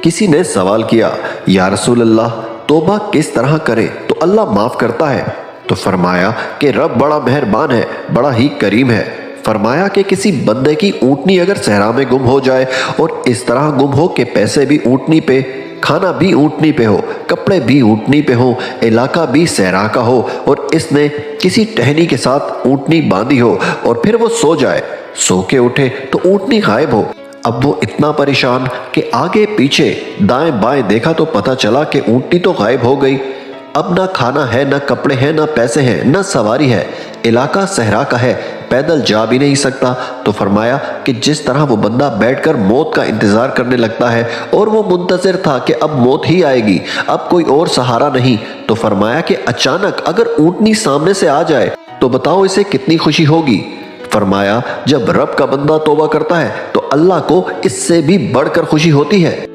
کسی نے سوال کیا، یا رسول اللہ توبہ کس طرح کرے تو اللہ معاف کرتا ہے؟ تو فرمایا کہ رب بڑا مہربان ہے، بڑا ہی کریم ہے۔ فرمایا کہ کسی بندے کی اونٹنی اگر صحرا میں گم ہو جائے اور اس طرح گم ہو کہ پیسے بھی اونٹنی پہ، کھانا بھی اونٹنی پہ ہو، کپڑے بھی اونٹنی پہ ہوں، علاقہ بھی صحرا کا ہو، اور اس نے کسی ٹہنی کے ساتھ اونٹنی باندھی ہو اور پھر وہ سو جائے، سو کے اٹھے تو اونٹنی غائب ہو۔ اب وہ اتنا پریشان کہ آگے پیچھے دائیں بائیں دیکھا تو پتہ چلا کہ اونٹنی تو غائب ہو گئی۔ اب نہ کھانا ہے، نہ کپڑے ہیں، نہ پیسے ہیں، نہ سواری ہے، علاقہ صحرا کا ہے، پیدل جا بھی نہیں سکتا۔ تو فرمایا کہ جس طرح وہ بندہ بیٹھ کر موت کا انتظار کرنے لگتا ہے اور وہ منتظر تھا کہ اب موت ہی آئے گی، اب کوئی اور سہارا نہیں، تو فرمایا کہ اچانک اگر اونٹنی سامنے سے آ جائے تو بتاؤ اسے کتنی خوشی ہوگی۔ فرمایا جب رب کا بندہ توبہ کرتا ہے تو اللہ کو اس سے بھی بڑھ کر خوشی ہوتی ہے۔